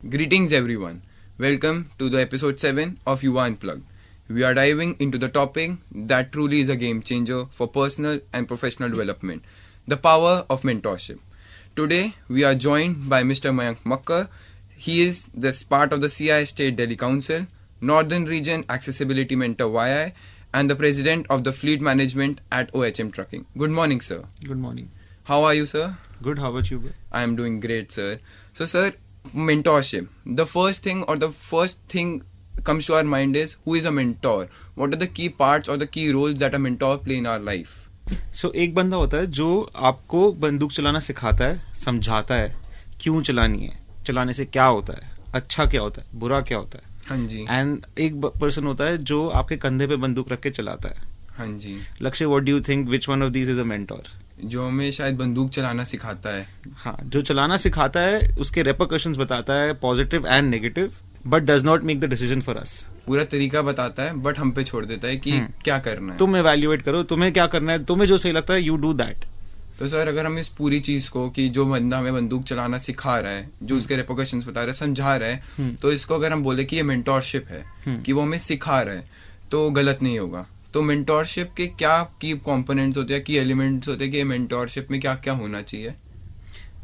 Greetings everyone. Welcome to the episode 7 of Yuva Unplugged. We are diving into the topic that truly is a game changer for personal and professional development, the power of mentorship. Today we are joined by Mr. Mayank Makkar. He is the part of the CI State Delhi Council, Northern Region Accessibility Mentor YI, and the President of the Fleet Management at OHM Trucking. Good morning, sir. Good morning. How are you, sir? Good. How about you, bro? I am doing great, sir. So, sir, mentorship. The first thing comes to our mind is, who is a mentor? What are the key parts or the key roles that a mentor play in our life? So, एक बंदा होता है जो आपको बंदूक चलाना सिखाता है, समझाता है क्यों चलानी है, चलाने से क्या होता है, अच्छा क्या होता है, बुरा क्या होता है. हाँ जी. एंड एक पर्सन होता है जो आपके कंधे पे बंदूक रख के चलाता है. हाँ जी. लक्ष्य, what do you think which one of these is a mentor? जो हमें शायद बंदूक चलाना सिखाता है. हाँ, जो चलाना सिखाता है उसके रेपरकशंस बताता है, positive and negative, but does not make the decision for us. पूरा तरीका बताता है बट हम पे छोड़ देता है कि क्या करना है. तुम एवेल्युएट करो, तुम्हें क्या करना है, तुम्हें जो सही लगता है, यू डू दैट. तो सर, अगर हम इस पूरी चीज को कि जो बंदा हमें बंदूक चलाना सिखा रहा है, जो उसके रेपरकशंस बता रहा है, समझा रहा है, तो इसको अगर हम बोले कि ये मेंटोरशिप है, कि वो हमें सिखा रहा है, तो गलत नहीं होगा. तो मेंटोरशिप के क्या की कंपोनेंट्स होते हैं, की एलिमेंट्स होते हैं कि मेंटोरशिप में क्या क्या होना चाहिए?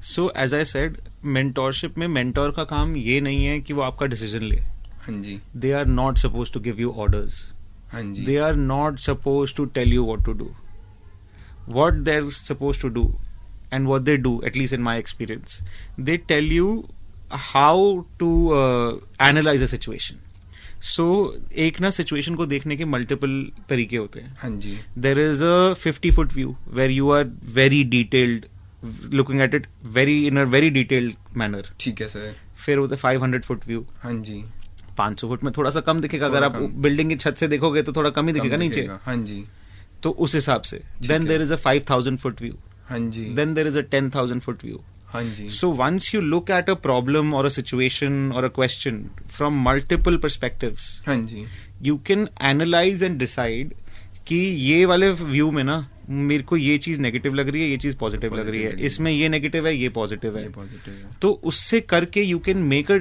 So as I said, mentorship में मेंटोर का काम ये नहीं है कि वो आपका डिसीजन ले. हाँ जी. They are not suppose to give you orders. हाँ जी. They are not suppose to tell you what to do. What they're supposed to do and what they do, at least in my experience, they tell you how to analyze a situation. So एक ना situation को देखने के multiple तरीके होते हैं. हाँ जी. There is a 50-foot view where you are very detailed, looking at it in a very detailed manner. ठीक है सर. फिर होता है 500-foot view. हाँ जी. 500 फुट में थोड़ा सा कम दिखेगा. अगर आप बिल्डिंग की छत से देखोगे तो थोड़ा कम ही दिखेगा नीचे. हाँ जी. तो उस हिसाब से then there is a 5,000 foot view. हाँ जी. Then there is a 10,000 foot view. हाँ जी. So once you look at a problem और अ सिचुएशन और a question from multiple perspectives, हाँ जी, you can analyze and decide कि ये वाले व्यू में ना मेरे को ये चीज नेगेटिव लग रही है, ये चीज पॉजिटिव लग रही है, इसमें ये नेगेटिव है, ये पॉजिटिव है. तो उससे करके you can make a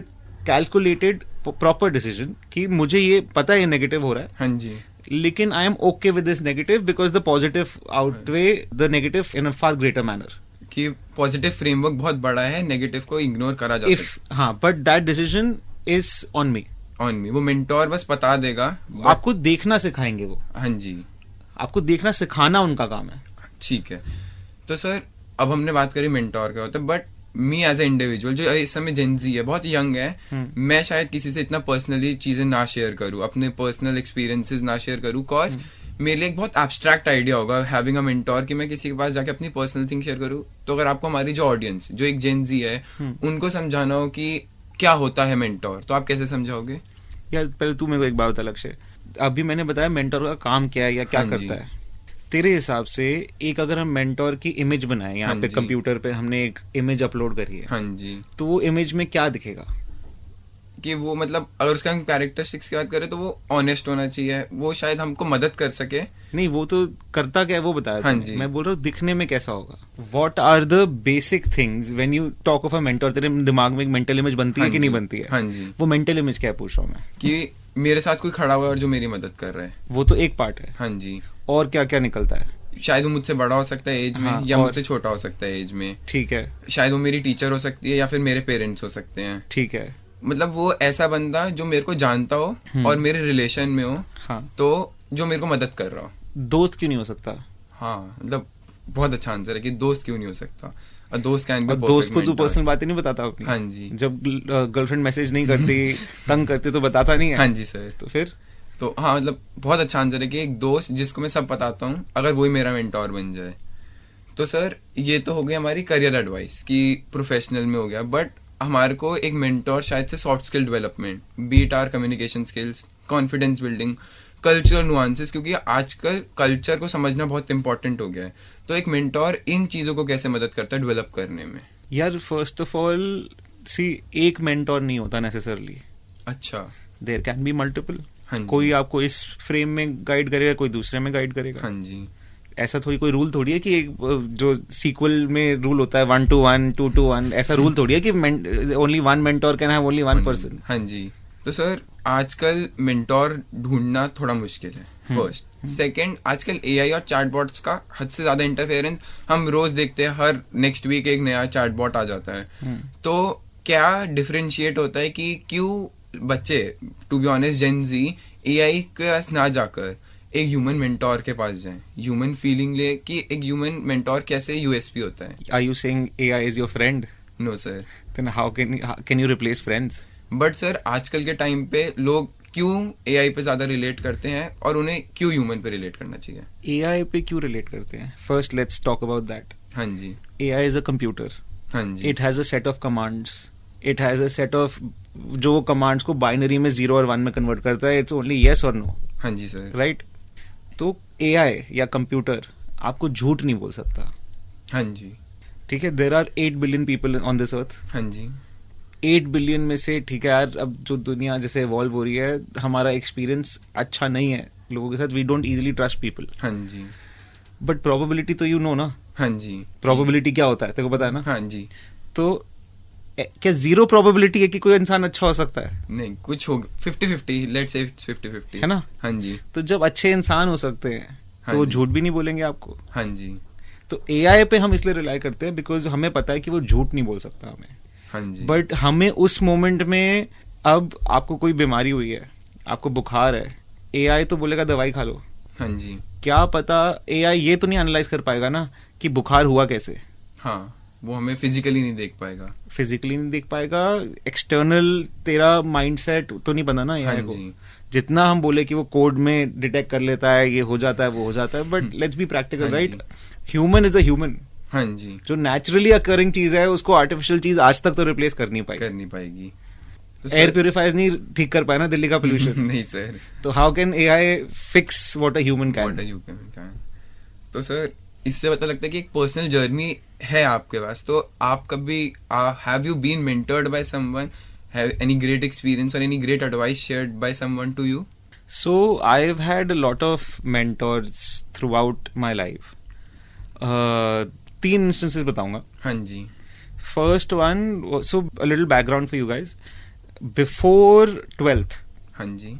calculated proper decision कि मुझे ये पता है ये नेगेटिव हो रहा है. हाँ जी. लेकिन I am okay with this negative because the positive outweigh the negative in a far greater manner. कि पॉजिटिव फ्रेमवर्क बहुत बड़ा है, नेगेटिव को इग्नोर करा जा सकता है. हाँ, but that decision is on me. वो मेंटोर बस बता देगा. आपको देखना सिखाएंगे वो. हाँ जी. आपको देखना सिखाना उनका काम है. ठीक है. तो सर, अब हमने बात करी मेंटोर का होता है, but me as a individual जो इस समय जेनजी है, बहुत यंग है, मैं शायद किसी से इतना पर्सनली चीजें ना शेयर करूं, अपने पर्सनल एक्सपीरियंसेस ना शेयर करूं, कॉज मेरे लिए एक बहुत एब्स्ट्रैक्ट आइडिया होगा हैविंग अ मेंटोर कि मैं किसी के पास जाके अपनी पर्सनल थिंग शेयर करूं. तो अगर आपको हमारी जो ऑडियंस जो एक जेनजी है उनको समझाना हो कि क्या होता है मेंटोर, तो आप कैसे समझाओगे? यार, पहले तू मेरे को एक बात बता लक्ष्य. अभी मैंने बताया मेंटोर का काम क्या है या क्या करता है. तेरे हिसाब से एक अगर हम मेंटोर की इमेज बनाए, यहाँ पे कंप्यूटर पे हमने एक इमेज अपलोड करी है. हाँ जी. तो वो इमेज में क्या दिखेगा? कि वो मतलब अगर उसका हम कैरेक्टरिस्टिक्स की बात करें तो वो ऑनेस्ट होना चाहिए, वो शायद हमको मदद कर सके. नहीं, वो तो करता क्या है वो बताया. हाँ जी. मैं बोल रहा हूँ दिखने में कैसा होगा. What are the basic things when you talk of a mentor? तेरे दिमाग में एक मेंटल इमेज बनती है कि नहीं बनती है? हाँ जी. वो मेंटल इमेज क्या है पूछ रहा हूँ मैं. कि मेरे साथ कोई खड़ा हुआ है और जो मेरी मदद कर रहा है. वो तो एक पार्ट है. हाँ जी. और क्या क्या निकलता है? शायद वो मुझसे बड़ा हो सकता है एज में. हाँ, या मुझसे छोटा हो सकता है एज में. ठीक है. शायद वो मेरी टीचर हो सकती है या फिर मेरे पेरेंट्स हो सकते हैं. ठीक है. मतलब वो ऐसा बंदा जो मेरे को जानता हो और मेरे रिलेशन में हो. हाँ. तो जो मेरे को मदद कर रहा हो. दोस्त क्यों नहीं हो सकता? हाँ, मतलब बहुत अच्छा आंसर है कि दोस्त क्यों नहीं हो सकता. और दोस्त कैन बी दोस्त को तू पर्सनल बातें नहीं बताता अपनी? हाँ जी. जब गर्लफ्रेंड मैसेज नहीं करती तंग करती तो बताता नहीं है? हाँ जी सर. तो फिर तो हाँ, मतलब बहुत अच्छा आंसर है कि एक दोस्त जिसको मैं सब बताता हूँ, अगर वही मेरा मेंटोर बन जाए. तो सर, ये तो हो गई हमारी करियर एडवाइस कि प्रोफेशनल में हो गया, बट हमारे को एक मेंटोर शायद से soft skill development, be it our communication skills, confidence building, cultural nuances, क्योंकि आजकल कल्चर को समझना बहुत इंपॉर्टेंट हो गया है. तो एक मेंटोर इन चीजों को कैसे मदद करता है डेवलप करने में? यार, फर्स्ट ऑफ ऑल सी, एक मेंटोर नहीं होता नेसेसरली. अच्छा. There can be multiple. हाँ, कोई आपको इस फ्रेम में गाइड करेगा, कोई दूसरे में गाइड करेगा. हाँ जी. ऐसा थोड़ी कोई रूल थोड़ी है कि एक जो सीक्वल में रूल होता है 1 to 1, 2 to 1, ऐसा रूल थोड़ी है कि only one mentor can have only one person. हाँ जी. तो सर आजकल मेंटोर ढूंढना थोड़ा मुश्किल है. फर्स्ट. सेकंड, आजकल एआई और चैटबॉट्स का हद से ज्यादा इंटरफेरेंस हम रोज देखते हैं. हर नेक्स्ट वीक एक नया चैटबॉट आ जाता है. तो क्या डिफरेंशिएट होता है कि क्यों बच्चे, to be honest Gen Z, AI के पास ना जाकर एक ह्यूमन मेंटोर के पास जाएं, ह्यूमन फीलिंग ले कि एक ह्यूमन मेंटोर कैसे यूएसपी होता है. Are you saying AI is your friend? No sir. Then how can you replace friends? But sir आजकल के टाइम पे लोग क्यों एआई पे ज्यादा रिलेट करते हैं और उन्हें क्यों ह्यूमन पे रिलेट करना चाहिए. AI पे क्यों रिलेट करते हैं? First, let's talk about that. हाँ जी. AI is a computer. हाँ जी. It has a set of commands. It has a set of जो कमांड्स को बाइनरी में 0 और 1 में कन्वर्ट करता है. It's only yes or no. हाँ जी सर. Right? तो AI या कंप्यूटर आपको झूठ नहीं बोल सकता. हाँ जी. ठीक है. There are 8 billion people on this earth. हाँ जी. 8 बिलियन में से, ठीक है यार, अब जो दुनिया जैसे इवॉल्व हो रही है, हमारा एक्सपीरियंस अच्छा नहीं है लोगों के साथ. We don't easily trust people. हाँ जी. बट प्रोबेबिलिटी तो यू नो ना. हाँ जी. प्रोबेबिलिटी क्या होता है तेरे को पता है ना. हाँ जी. तो क्या 0 प्रोबेबिलिटी है कि कोई इंसान अच्छा हो सकता है? नहीं, कुछ हो 50-50, लेट्स से 50-50 है ना. हाँ जी. तो जब अच्छे इंसान हो सकते हैं हाँ तो वो जी. झूठ भी नहीं बोलेंगे आपको. हाँ जी. तो एआई पे हम इसलिए रिलाई करते हैं बिकॉज हमें पता है कि वो झूठ नहीं बोल सकता हमें. हाँ जी. बट हमें उस मोमेंट में, अब आपको कोई बीमारी हुई है, आपको बुखार है, एआई तो बोलेगा दवाई खा लो. हाँ जी. क्या पता एआई ये तो नहीं एनालाइज कर पाएगा ना कि बुखार हुआ कैसे. हाँ, वो हमें फिजिकली नहीं देख पाएगा. फिजिकली नहीं देख पाएगा. एक्सटर्नल तेरा माइंडसेट तो नहीं बना ना हाँ एआई को. जी. जितना हम बोले कि वो कोड में डिटेक्ट कर लेता है, ये हो जाता है, वो हो जाता है, बट लेट्स बी प्रैक्टिकल, हाँ राइट. जी. Human is a human. हाँ जी. जो नेचुरली अकरिंग चीज है उसको आर्टिफिशियल चीज आज तक तो रिप्लेस कर नहीं पाई. कर नहीं पाएगी. तो एयर प्यूरिफायर्स नहीं ठीक कर पाया ना दिल्ली का पोल्यूशन. नहीं सर. तो how can AI fix what a human can. तो सर इससे पता लगता है कि एक पर्सनल जर्नी है आपके पास. तो आप कभी have you been mentored by someone, have any great experience और any great advice shared by someone to you? So I've had a lot of mentors throughout my life. 3 instances बताऊंगा. हाँ जी. First one, so a little background for you guys. Before 12th, हाँ जी.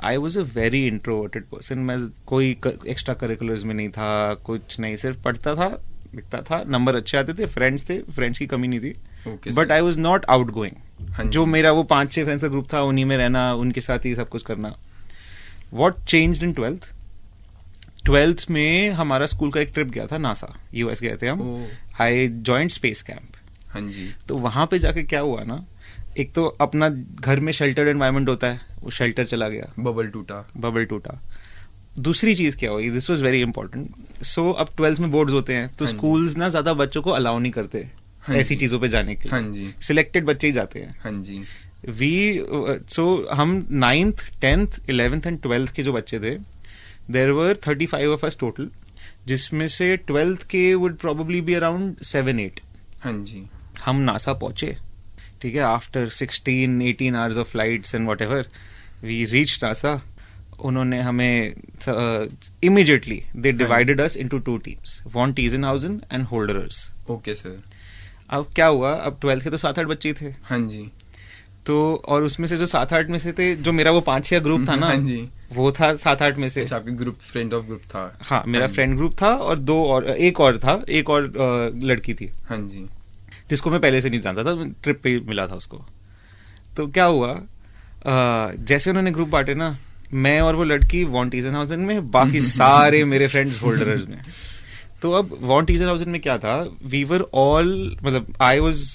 I was a very introverted person. मैं कोई extra curriculars में नहीं था, कुछ नहीं, सिर्फ पढ़ता था, लिखता था, नंबर अच्छे आते थे, फ्रेंड्स थे, फ्रेंड्स की कमी नहीं थी. Okay, but sir. I was not out going. जो मेरा वो 5-6 फ्रेंड्स का ग्रुप था, उन्हीं में रहना, उनके साथ ही सब कुछ करना. What changed in 12th? 12th में हमारा स्कूल का एक ट्रिप गया था, नासा, यूएस गए थे हम. I joined space camp. हाँ जी. तो वहां पे जाके क्या हुआ ना, एक तो अपना घर में शेल्टर्ड एनवायरनमेंट होता है, वो शेल्टर चला गया, बबल टूटा. दूसरी चीज क्या हुई, दिस वाज वेरी इंपॉर्टेंट. सो अब 12th में बोर्ड्स होते हैं, तो हाँ जी. स्कूल्स ना ज्यादा बच्चों को अलाउ नहीं करते हाँ ऐसी जी. चीजों पे जाने के हाँ लिए. जी. सिलेक्टेड बच्चे ही जाते हैं. हाँ जी. सो हम 9th, 10th, 11th and 12th के जो बच्चे थे, there were 35 of us total, जिसमें से 12th के वुड प्रोबेबली बी अराउंड 7-8. हाँ जी. हम नासा पहुंचे, ठीक है, after 16-18 hours of flights and whatever we reach NASA. उन्होंने हमें immediately they divided us into 2 teams, वॉन टीजनहाउजन एंड होल्डरर्स. Okay sir. अब क्या हुआ, अब 12th के तो 7-8 बच्चे ही थे. हाँ जी. तो और उसमें से जो 7-8 में से थे, जो मेरा वो 5-6 ग्रुप था ना, हाँ जी. वो था 7-8 में से. अच्छा, आपके ग्रुप, फ्रेंड ऑफ ग्रुप था. हाँ, मेरा फ्रेंड ग्रुप था और एक और लड़की थी. हाँ जी. जिसको मैं पहले से नहीं जानता था, ट्रिप पे मिला था उसको. तो क्या हुआ, जैसे उन्होंने ग्रुप बांटे ना, मैं और वो लड़की वॉन टीजनहाउजन में, बाकी सारे मेरे फ्रेंड्स होल्डरर्स में. तो अब वॉन टीजनहाउजन में क्या था, वी वर ऑल, मतलब I was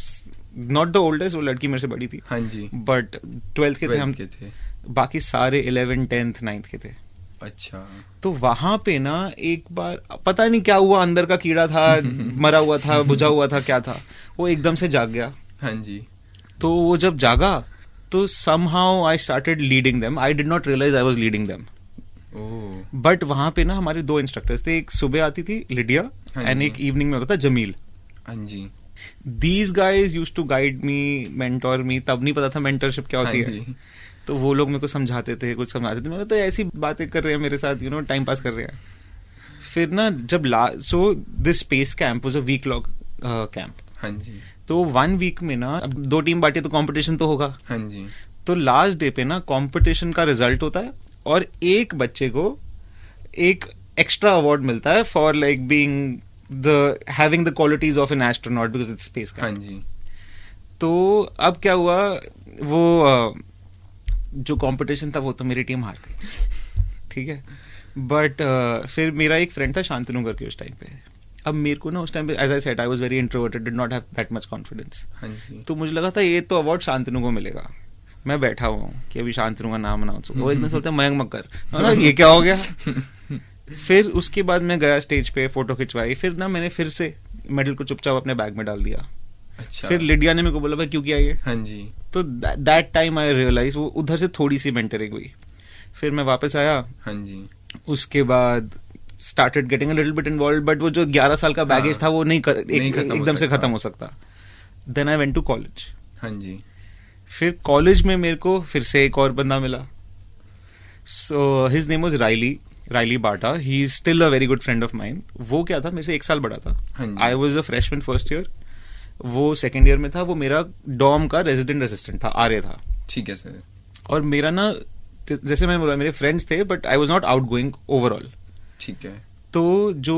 not the oldest, वो लड़की मेरे से बड़ी थी. हाँ जी. बट 12th के थे हम. बाकी सारे 11th, 10th, 9th के थे. अच्छा. तो वहां पे ना एक बार पता नहीं क्या हुआ, अंदर का कीड़ा था, मरा हुआ था, बुझा हुआ था, क्या था, वो एकदम से जाग गया. हाँ जी. तो वो जब जागा तो somehow I started leading them. I did not realize I was leading them. But वहां पे ना हमारे 2 इंस्ट्रक्टर्स थे, एक सुबह आती थी लिडिया एंड एक इवनिंग में होता था जमील. हाँ जी. These guys used to guide me, mentor me. तब नहीं पता था मेंटरशिप क्या होती है. तो वो लोग मेरे को समझाते थे, कुछ समझाते थे. मैं तो ऐसी बातें कर रहे हैं मेरे साथ, टाइम पास कर रहे हैं. फिर ना जब so this space camp was a week long camp. हाँ जी. तो 1 वीक में ना अब 2 टीम बांटी तो कंपटीशन तो होगा. हाँ जी. तो लास्ट डे पे ना कंपटीशन का रिजल्ट होता है और एक बच्चे को एक एक्स्ट्रा अवार्ड मिलता है for like being having the qualities of an astronaut because it's space camp. हाँ जी. तो अब क्या हुआ, वो जो कंपटीशन था वो तो मेरी टीम हार गई. ठीक है. बट फिर मेरा एक फ्रेंड था शांतनु करके उस टाइम पे. अब मेरे को ना उस टाइम पे as I said I was very introverted, did not have that much confidence. हाँ जी. तो मुझे लगा था ये तो अवार्ड शांतनु को मिलेगा. मैं बैठा हुआ हूँ कि अभी शांतनु का नाम अनाउंस होगा. वो एकदम सोचते हैं मयंक मक्कर, ये क्या हो गया. फिर उसके बाद मैं गया स्टेज पे, फोटो खिंचवाई. फिर ना मैंने फिर से मेडल को चुपचाप अपने बैग में डाल दिया. अच्छा. फिर लिडिया ने मेरे को बोला भाई क्यों किया ये. हाँ जी. तो दैट टाइम आई रियलाइज वो उधर से थोड़ी सी मेंटरिंग हुई. फिर मैं वापस आया. हाँ जी. उसके बाद started getting a little bit involve. But वो जो 11 साल का बैगेज था वो एकदम से खत्म हो सकता. Then I went to college. हाँ जी. फिर कॉलेज में मेरे को फिर से एक और बंदा मिला. So his name was Riley Bata. He is still a very good friend of mine. वो क्या था, मेरे से 1 साल बड़ा था. I was a freshman first year, वो सेकेंड ईयर में था. वो मेरा डॉम का रेजिडेंट असिस्टेंट था, आर्य था. ठीक है सर. और मेरा ना जैसे मैंने बोला मेरे फ्रेंड्स थे but I was not out going overall. ठीक है. तो जो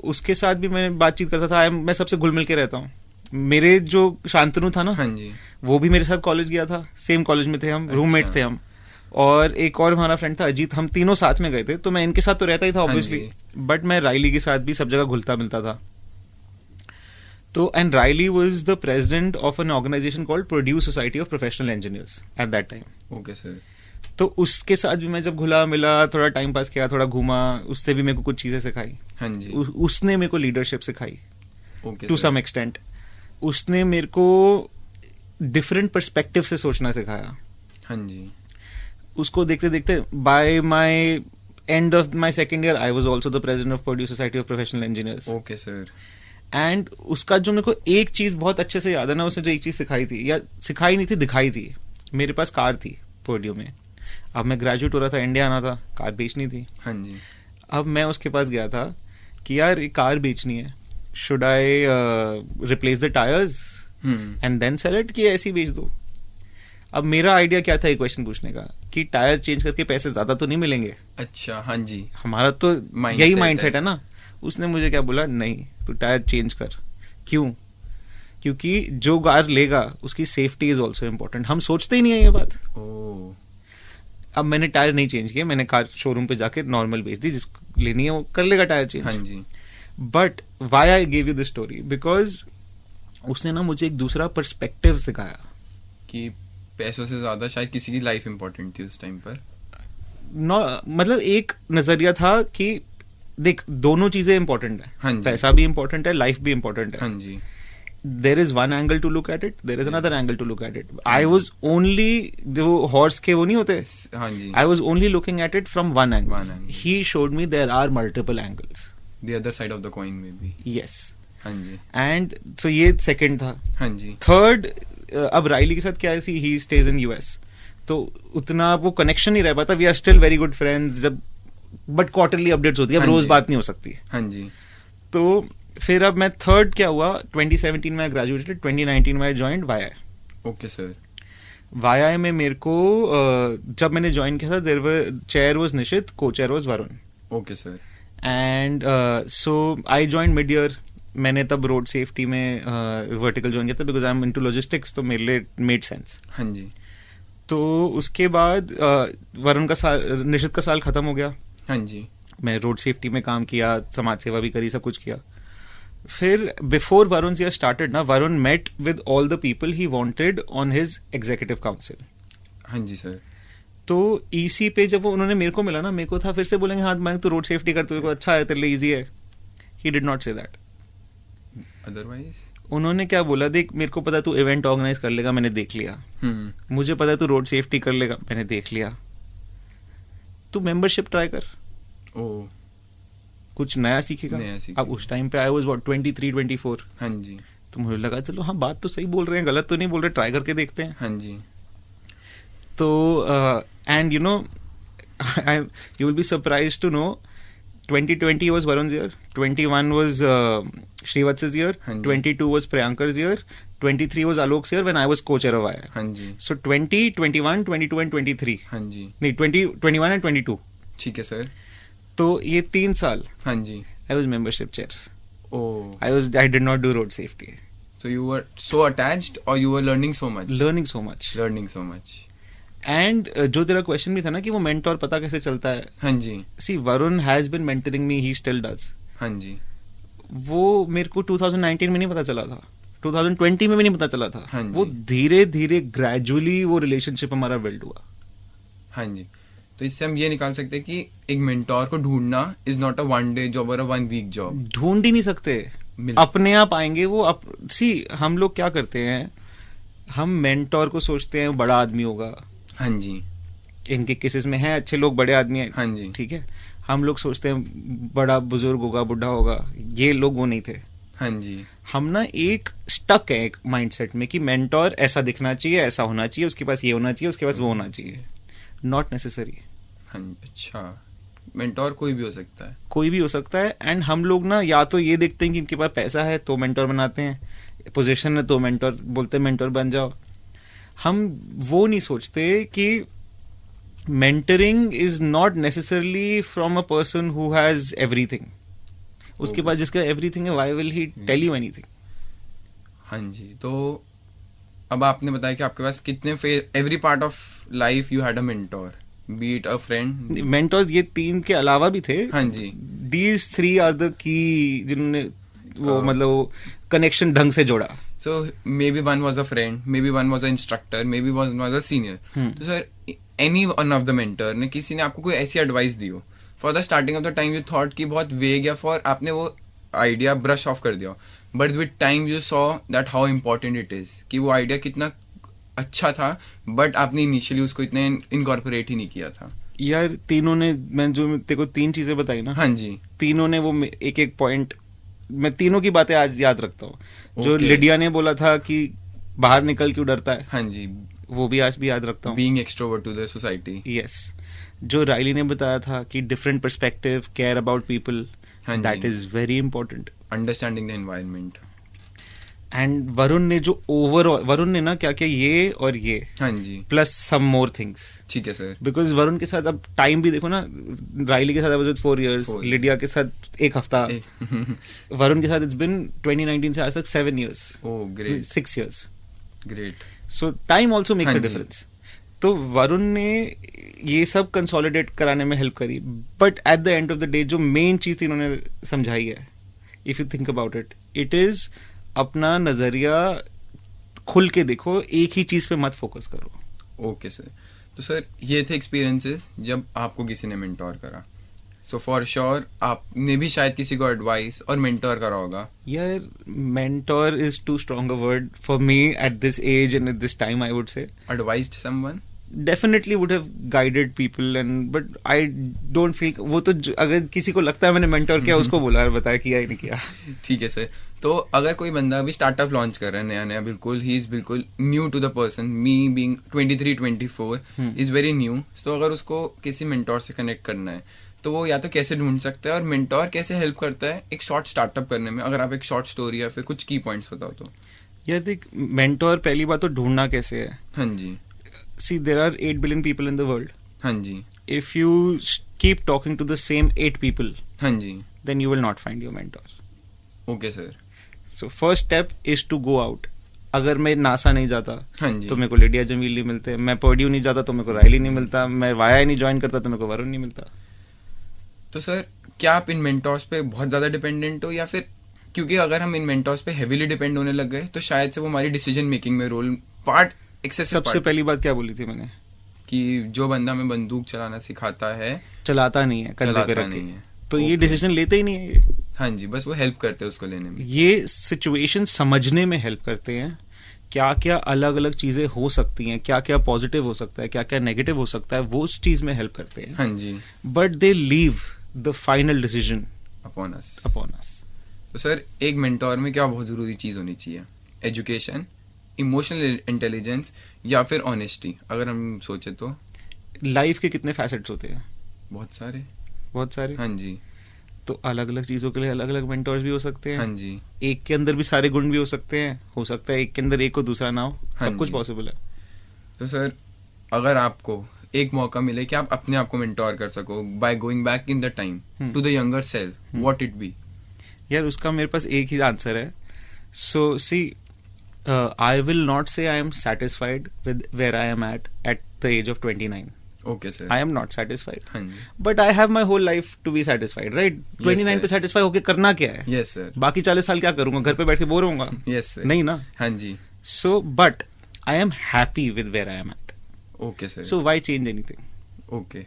उसके साथ भी मैं बातचीत करता था, मैं सबसे घुल मिल के रहता हूँ. मेरे जो शांतनु था ना, हाँ जी. वो भी मेरे साथ कॉलेज गया था. सेम कॉलेज में थे हम. अच्छा. रूममेट थे हम. और एक और हमारा फ्रेंड था अजीत. हम तीनों साथ में गए थे. तो मैं इनके साथ तो रहता ही था ऑब्वियसली. बट मैं राइली के साथ भी सब जगह घुलता मिलता था. तो and Riley was the president of an organisation called produce society of professional engineers at that time. Okay sir. तो उसके साथ भी मैं जब घुला मिला, थोड़ा टाइम पास किया, थोड़ा घूमा. उससे भी मेरे को कुछ चीजें सिखाई. हाँ जी. उसने मेरे को लीडरशिप सिखाई ओके टू सम एक्सटेंट. उसने मेरे को डिफरेंट पर्सपेक्टिव से सोचना सिखाया. हाँ जी. उसको देखते देखते by my end of my second year I was also the president of produce society of professional engineers. Okay sir. And उसका जो मेरे को एक चीज बहुत अच्छे से याद है ना, उसने जो एक चीज सिखाई थी, या सिखाई नहीं थी, दिखाई थी. मेरे पास कार थी पोडियो में. अब मैं ग्रेजुएट हो रहा था, इंडिया आना था, कार बेचनी थी. हाँ जी. अब मैं उसके पास गया था कि यार ये कार बेचनी है, should I replace the tyres and then sell it, कि ऐसे ही बेच दो. अब मेरा आइडिया क्या था, एक क्वेश्चन पूछने का कि टायर चेंज करके पैसे ज्यादा तो नहीं मिलेंगे. अच्छा. हाँ जी. हमारा तो Mindset यही माइंडसेट है ना. उसने मुझे क्या बोला, नहीं तू टायर चेंज कर. क्यों? क्योंकि जो कार लेगा उसकी सेफ्टी इज ऑल्सो इम्पोर्टेंट. हम सोचते ही नहीं है ये बात. ओह. अब मैंने टायर नहीं चेंज किया. मैंने कार शोरूम पे जाके नॉर्मल बेच दी. जिसको लेनी है वो कर लेगा टायर चेंज. हाँ जी. But why I give you this story, because उसने ना मुझे एक दूसरा पर्सपेक्टिव सिखाया. कि पैसों से ज्यादा शायद किसी की लाइफ इंपॉर्टेंट थी उस टाइम पर. मतलब एक नजरिया था कि देख, दोनों चीजें इंपॉर्टेंट है. हाँ जी. पैसा भी इंपॉर्टेंट है, लाइफ भी इंपॉर्टेंट है. हाँ जी. There is one angle to look at it, there is another angle to look at it. I was only, जो हॉर्स के वो नहीं होते, हाँ जी. I was only looking at it from one One angle. angle. He showed me there are multiple angles. The other side of the coin maybe. Yes. हाँ जी. And so ये सेकेंड था. हाँ जी. थर्ड, अब राइली के साथ क्या है, ही स्टेज इन यूएस, तो उतना वो कनेक्शन नहीं रह पाता. We are still very good friends जब, बट क्वार्टरली अपडेट्स होती है, अब हाँ रोज जी. बात नहीं हो सकती. हाँ जी. तो फिर अब मैं थर्ड क्या हुआ, 2017 में ग्रेजुएटेड, 2019 में join Y. Okay sir. Y में मेरे को जब मैंने ज्वाइन किया था, देयर चेयर वाज निशित, को chair was Varun. Okay sir. And so I join mid year. मैंने तब रोड सेफ्टी में वर्टिकल ज्वाइन किया था, because I am into logistics, तो मेरे लिए मेड सेंस. हाँ जी. तो उसके बाद वरुण का साल, निशित का साल खत्म हो गया. हाँ जी. मैं रोड सेफ्टी में काम किया, समाज सेवा भी करी, सब कुछ किया. फिर बिफोर वरुण ईयर स्टार्टेड ना, Varun met with all the people he wanted on his executive council. हाँ जी सर. तो ईसी पे जब वो उन्होंने मेरे को मिला ना, मेरे को था फिर से बोलेंगे हाँ मैं तो रोड सेफ्टी करते हुए अच्छा है, तेरे लिए इजी है. He did not say that. Otherwise उन्होंने क्या बोला, देख मेरे को पता है तू इवेंट ऑर्गेनाइज कर लेगा, मैंने देख लिया. मुझे पता है तू रोड सेफ्टी कर लेगा, मैंने देख लिया. तू मेंबरशिप ट्राई कर. ओह. कुछ नया सीखेगा. अब उस टाइम पे आई वाज व्हाट 23-24. हाँ जी. तो मुझे लगा चलो हाँ बात तो सही बोल रहे हैं, गलत तो नहीं बोल रहे, ट्राई करके देखते हैं. हाँ जी. तो and you know you will be surprised to know 2020 was Varun's year, 21 was Srivats's year, हाँ जी. 22 was Priyankar's year, 23 was Alok's year when I was coach of Avaya. हाँ जी. So 20, 21, 22 and 23. हाँ जी. नहीं 20, 21 and 22. ठीक है सर. तो ये 3 साल हाँ जी. I was membership chair. Oh. I did not do road safety. So you were so attached or you were learning so much? Learning so much. Learning so much. And जो तेरा question भी था ना कि वो मेंटोर पता कैसे चलता है. हाँ जी. See, Varun has been mentoring me, he still does. हाँ जी. वो मेरे को 2019 में नहीं पता चला था, 2020 में भी नहीं पता चला था. हाँ जी. वो धीरे धीरे ग्रेजुअली वो रिलेशनशिप हमारा बिल्ड हुआ. हाँ जी. तो इससे हम ये निकाल सकते हैं कि एक मेंटोर को ढूंढना is not a one day job और अ वन वीक जॉब. ढूंढ ही नहीं सकते, अपने आप आएंगे वो. हम लोग क्या करते हैं, हम मेंटोर को सोचते हैं बड़ा आदमी होगा. हाँ जी. इनके केसेस में है अच्छे लोग, बड़े आदमी हैं. हाँ जी. ठीक है, हम लोग सोचते हैं बड़ा बुजुर्ग होगा, बुढ़ा होगा. ये लोग वो नहीं थे. हाँ जी. हम ना एक स्टक है एक माइंडसेट में कि मेंटोर ऐसा दिखना चाहिए, ऐसा होना चाहिए, उसके पास ये होना चाहिए, उसके पास वो होना चाहिए. Not necessary. हाँ. अच्छा, मेंटोर कोई भी हो सकता है. कोई भी हो सकता है. एंड हम लोग ना या तो ये देखते हैं कि इनके पास पैसा है तो मेंटोर बनाते हैं, पोजीशन है तो मेंटोर बोलते हैं मेंटोर बन जाओ. हम वो नहीं सोचते कि mentoring is not necessarily from a person who has everything. उसके पास जिसका एवरीथिंग है, why will he tell you anything. हाँ जी. तो अब आपने बताया कि आपके पास कितने every part of life you had a mentor, B it a friend. Mentors ये 3 के अलावा भी थे. हाँ जी. These 3 आर द की जिन्होंने वो मतलब कनेक्शन ढंग से जोड़ा. So maybe one was a friend, maybe one was an instructor, maybe one was a senior. तो sir any one of the mentor ने किसी ने आपको कोई ऐसी एडवाइस दी हो for the starting of the time you thought कि बहुत vague या for आपने वो आइडिया ब्रश ऑफ कर दिया, but with time you saw that how important it is कि वो आइडिया कितना अच्छा था बट आपने इनिशियली उसको इतने इनकॉर्पोरेट ही नहीं किया था. यार तीनों ने, मैं जो तेरे को 3 चीजें बताई ना, हाँ जी. तीनों ने वो एक एक पॉइंट, मैं तीनों की बातें आज याद रखता हूँ. जो Okay. लिडिया ने बोला था कि बाहर निकल क्यों डरता है, हाँ जी. वो भी आज भी याद रखता हूँ. Being extrovert to the society. Yes. जो राइली ने बताया था कि different perspective, care about people, हाँ जी. That is very important. Understanding the environment. And Varun ने जो ओवरऑल, वरुण ने ना क्या क्या ये और ये हाँ जी. प्लस सम मोर थिंग्स. ठीक है सर. बिकॉज वरुण के साथ अब टाइम भी देखो ना, राइली के साथ अब 4 years, 4 लिडिया के साथ 1 हफ्ता, वरुण के साथ इट्स बिन 2019 से आज तक 7 years, Oh, great. 6 years. Great. सो टाइम ऑल्सो मेक्स हाँ अ जी. डिफरेंस. तो वरुण ने ये सब कंसोलिडेट कराने में हेल्प करी. But at the end of the day जो मेन चीज इन्होंने समझाई है, if you think about it, it is अपना नजरिया खुल के देखो, एक ही चीज पे मत फोकस करो. Okay sir. तो सर ये थे एक्सपीरियंसेस जब आपको किसी ने मेंटोर करा. सो फॉर श्योर आपने भी शायद किसी को एडवाइस और मेंटोर करा होगा. यार mentor is too strong a word for me at this age and at this time. I would say advised someone. Definitely would have guided people and but I don't feel वो तो अगर किसी को लगता है मैंने मेंटोर किया उसको बोला बताया किया ही नहीं किया. ठीक है सर. तो अगर कोई बंदा अभी स्टार्टअप लॉन्च कर रहा है नया नया, बिल्कुल ही इज बिल्कुल new to the person, me being 23-24 is very new. तो अगर उसको किसी मेंटोर से कनेक्ट करना है तो वो या तो कैसे ढूंढ सकता है और मेंटोर कैसे हेल्प करता है एक शॉर्ट स्टार्टअप करने में, अगर आप एक शॉर्ट स्टोरी या फिर कुछ की पॉइंट्स बताओ तो. यार देख, मेंटोर पहली बात तो ढूंढना कैसे है. हाँ जी. See, there are 8 billion people in the world. हाँ जी. If you keep talking to the same 8 people, हाँ जी. then you will not find your mentor. Okay sir. So first step is to go out. अगर मैं NASA नहीं जाता हाँ जी. तो मेरे को लिडिया जमील नहीं मिलते, मैं पर्ड्यू नहीं जाता तो मेरे को राइली नहीं मिलता, मैं वाया नहीं ज्वाइन करता तो मेरे को वरुण नहीं मिलता. तो सर क्या आप इन मेंटोर्स पे बहुत ज्यादा डिपेंडेंट हो, या फिर क्योंकि अगर हम इन मेंटोर्स पे हेवीली डिपेंड होने लग गए तो शायद से वो हमारी डिसीजन मेकिंग में रोल पार्ट एक्सेसिव सबसे पहली बात क्या बोली थी मैंने, कि जो बंदा हमें बंदूक चलाना सिखाता है चलाता नहीं है, कंधे पे चलाता रख नहीं के, है. तो ये Okay. डिसीजन लेते ही नहीं है ये. हाँ जी. बस वो हेल्प करते हैं उसको लेने में. ये सिचुएशन समझने में हेल्प करते हैं, क्या क्या अलग अलग चीजें हो सकती हैं, क्या क्या पॉजिटिव हो सकता है, क्या क्या नेगेटिव हो सकता है, वो उस चीज में हेल्प करते हैं. हाँ जी. But they leave the final decision upon us. तो सर एक मेंटोर में क्या बहुत जरूरी चीज होनी चाहिए? एजुकेशन, इमोशनल इंटेलिजेंस या फिर ऑनेस्टी, अगर हम सोचे तो. लाइफ के कितने फैसेट्स होते हैं? बहुत सारे. बहुत सारे. हाँ जी. तो अलग अलग चीजों के लिए अलग अलग मेंटोर्स भी हो सकते हैं. हाँ जी. एक के अंदर भी सारे गुण भी हो सकते हैं, हो सकता है एक के अंदर एक को दूसरा ना हो. हाँ सब कुछ जी. पॉसिबल है. तो सर, अगर आपको एक मौका मिले कि आप अपने आप को मेंटोर कर सको by going back in the time to the younger self, what it be? यार उसका मेरे पास एक ही आंसर है. सो सी, आई will not say I am satisfied with where I am at the age of 29. Okay sir. I am not satisfied, हाँ जी. But I have my whole life to be satisfied, right? 29 पे satisfy होके करना क्या है? Yes sir. बाकी 40 साल क्या करूंगा? घर पे बैठ के बोर होऊंगा? Yes sir. नहीं ना. हाँ जी. So but I am happy with where I am at. Okay sir. So why change anything? Okay.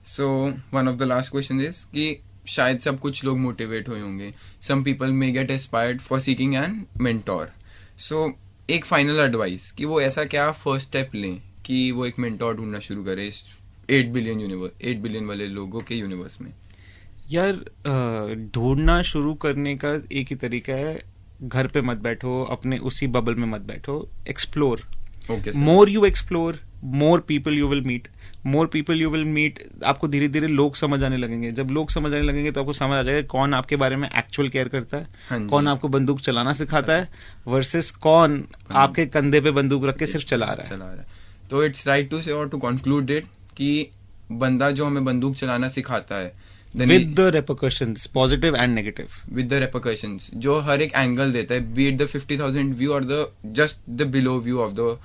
So one of the last question is कि शायद सब कुछ लोग मोटिवेट हुए होंगे. Some people may get inspired for seeking an mentor. So एक final advice कि वो ऐसा क्या फर्स्ट स्टेप लें कि वो एक मेंटोर ढूंढना शुरू करे 8 बिलियन वाले लोगों के यूनिवर्स में. यार ढूंढना शुरू करने का एक ही तरीका है, घर पे मत बैठो, अपने उसी बबल में मत बैठो, explore. Okay sir. More you explore, more people you will meet. आपको धीरे धीरे लोग समझ आने लगेंगे. जब लोग समझ आने लगेंगे तो आपको समझ आ जाएगा कौन आपके बारे में एक्चुअल केयर करता है, हाँ जी. कौन आपको बंदूक चलाना सिखाता है वर्सेस कौन आपके कंधे पे बंदूक रख के सिर्फ चला रहा है. तो इट्स राइट टू से और टू कंक्लूड इट कि बंदा जो हमें बंदूक चलाना सिखाता है with the repercussions, positive and negative, with the repercussions, जो हर एक एंगल देता है, बी इट द 50,000 व्यू और the just the below view of the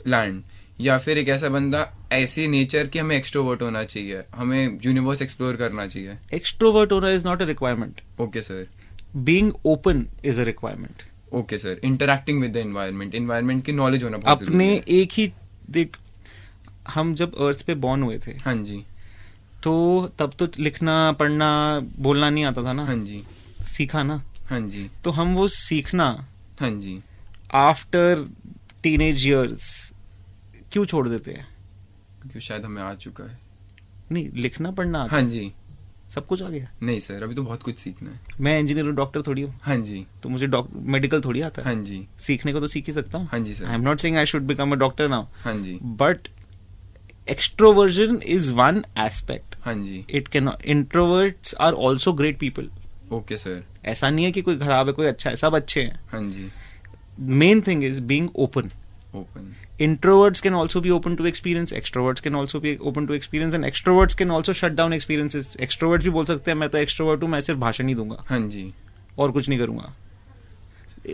land, या फिर एक ऐसा बंदा ऐसी नेचर कि हमें एक्सट्रोवर्ट होना चाहिए, हमें यूनिवर्स एक्सप्लोर करना चाहिए. एक्सट्रोवर्ट होना is not a requirement. Okay sir. Being open is a requirement. Okay sir. Interacting with the environment की नॉलेज होना बहुत अपने जरूरी है. एक ही देख, हम जब अर्थ पे बॉर्न हुए थे, हाँ जी. तो तब तो लिखना पढ़ना बोलना नहीं आता था ना. हाँ जी. सीखा ना. हाँ जी. तो हम वो सीखना हाँ जी. आफ्टर टीनेज इयर्स क्यों छोड़ देते हैं? क्योंकि शायद हमें आ चुका है. नहीं, लिखना पढ़ना आता हाँ है, जी. सब कुछ आ गया. नहीं सर, अभी तो बहुत कुछ सीखना है. मैं इंजीनियर हूँ, डॉक्टर थोड़ी हूँ, हाँ जी. तो मुझे मेडिकल थोड़ी आता है. हाँ जी. सीखने को तो सीख ही सकता हूँ. हाँ जी sir. I am not saying I should become a doctor now, हाँ जी. But extroversion is one aspect. हाँ जी. It can, introverts are also great people. Okay sir. ऐसा नहीं है कि कोई खराब है कोई अच्छा है, सब अच्छे हैं. हाँ जी. Main thing is being open. Open. Introverts can also be open to experience, extroverts can also be open to experience, and extroverts can also shut down experiences. Extroverts भी बोल सकते हैं मैं तो extrovert हूँ, मैं सिर्फ भाषण ही दूंगा हाँ जी. और कुछ नहीं करूंगा.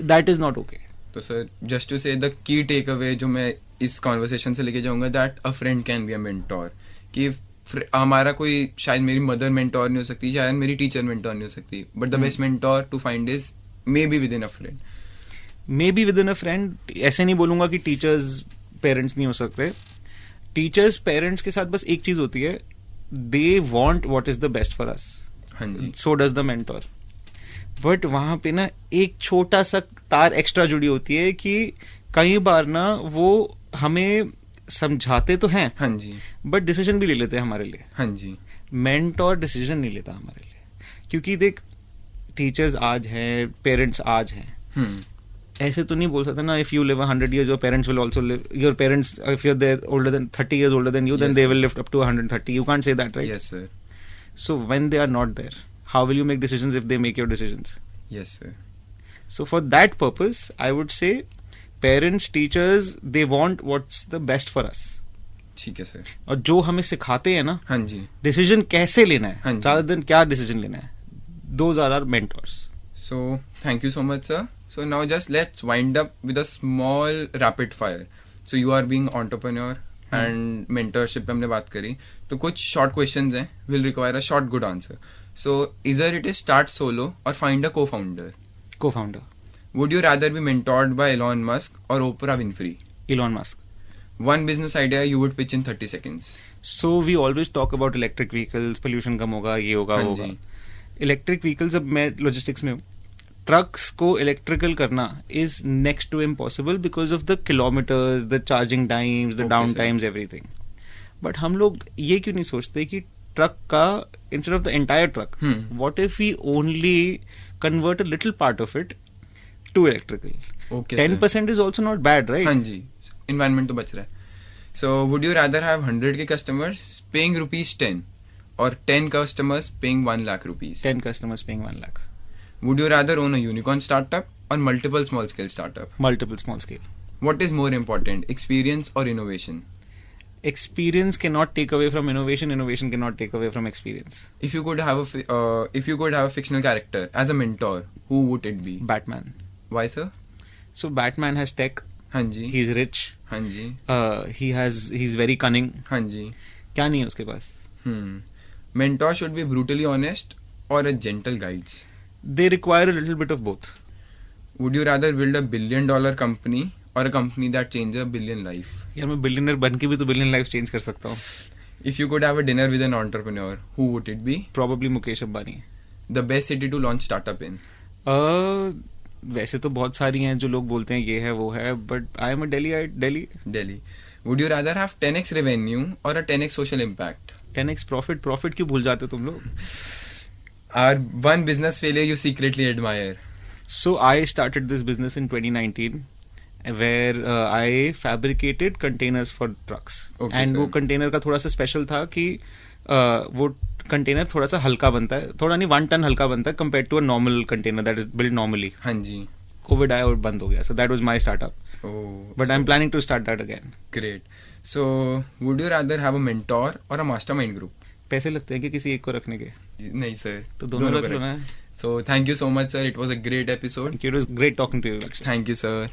That is not okay. तो सर, जस्ट टू से द की टेक अवे जो मैं इस कॉन्वर्सेशन से लेके जाऊंगा, that a friend can be a mentor. कि हमारा कोई, शायद मेरी मदर मेंटोर नहीं हो सकती, शायद मेरी टीचर मेंटोर नहीं हो सकती, but the best mentor to find is maybe within a friend. Maybe within a friend. ऐसे नहीं बोलूंगा कि टीचर्स पेरेंट्स नहीं हो सकते. टीचर्स पेरेंट्स के साथ बस एक चीज होती है, they want what is the best for us. हाँ जी. So does the mentor. But वहां पे ना एक छोटा सा तार एक्स्ट्रा जुड़ी होती है कि कई बार ना वो हमें समझाते तो हैं, हाँ जी. बट डिसीजन भी ले लेते हैं हमारे लिए. हाँ जी. मेंटोर डिसीजन नहीं लेता हमारे लिए, क्योंकि देख, टीचर्स आज हैं, पेरेंट्स आज हैं. ऐसे तो नहीं बोल सकते ना, if you live 100 years, your parents will also live. Your parents, if you are there older than 30 years older than you, then Yes, they sir. will live up to 130. You can't say that, right? Yes sir. So when they are not there, how will you make decisions if they make your decisions? Yes sir. So for that purpose, I would say parents, teachers, they want what's the best for us. ठीक है sir. और जो हमें सिखाते हैं ना हाँ जी. Decision कैसे लेना है, हाँ जी. rather than क्या डिसीजन लेना है, those are our mentors. So thank you so much sir. So now just let's wind up with a small rapid fire. So you are being entrepreneur and mentorship पे हमने बात करी, तो कुछ short questions हैं, will require a short good answer. So either it is start solo or find a co-founder. Co-founder. Would you rather be mentored by Elon Musk or Oprah Winfrey? Elon Musk. One business idea you would pitch in 30 seconds. So we always talk about electric vehicles, pollution कम होगा, ये होगा, हाँ वो होगा. जी. Electric vehicles, अब मैं logistics में हूँ, ट्रक्स को इलेक्ट्रिकल करना is next to impossible because of the kilometres, the charging times, the Okay, down sir. Times, everything. But हम लोग ये क्यों नहीं सोचते कि ट्रक का, instead of the entire truck, what if we only convert a little part of it to electrical? Okay, sir. 10% is also not bad, हाँ right? जी. इन्वायरमेंट तो बच रहा है. So would you rather have 100 के customers paying rupees 10 or 10 customers paying 1 lakh rupees? 10 customers paying 1 lakh. Would you rather own a unicorn startup or multiple small scale startup? Multiple small scale. What is more important, experience or innovation? Experience cannot take away from innovation. Innovation cannot take away from experience. If you could have a fictional character as a mentor, who would it be? Batman. Why, sir? So Batman has tech. हाँ जी. He's rich. हाँ जी. He's very cunning. हाँ जी. क्या नहीं है उसके पास? Mentor should be brutally honest or a gentle guides? They require a little bit of both. Would you rather build a $1 billion company or a company that changes a billion life? यार मैं billionaire बन के भी तो billion life change कर सकता हूँ. If you could have a dinner with an entrepreneur, who would it be? Probably Mukesh Ambani. The best city to launch startup in? वैसे तो बहुत सारी हैं जो लोग बोलते हैं ये है वो है, but I am a Delhi. Delhi. Would you rather have 10x revenue or a 10x social impact? 10x profit क्यों भूल जाते हो तुम लोग? Or one business failure you secretly admire? So I started this business in 2019 where I fabricated containers for trucks. Okay, and sir. वो container का थोड़ा सा स्पेशल था कि वो कंटेनर थोड़ा सा हल्का बनता है, थोड़ा नहीं 1 टन हल्का बनता है compare to a normal container that is build normally. हाँ जी. कोविड आया और बंद हो गया. So that was my startup. Oh, But I'm planning to start that again. Great. So, would you rather have a mentor or a mastermind group? पैसे लगते हैं कि किसी एक को रखने के? नहीं सर. तो दोनों रख लो ना. So, thank you so much, sir. It was a great episode. It was great talking to you, Akshay. Thank you, sir.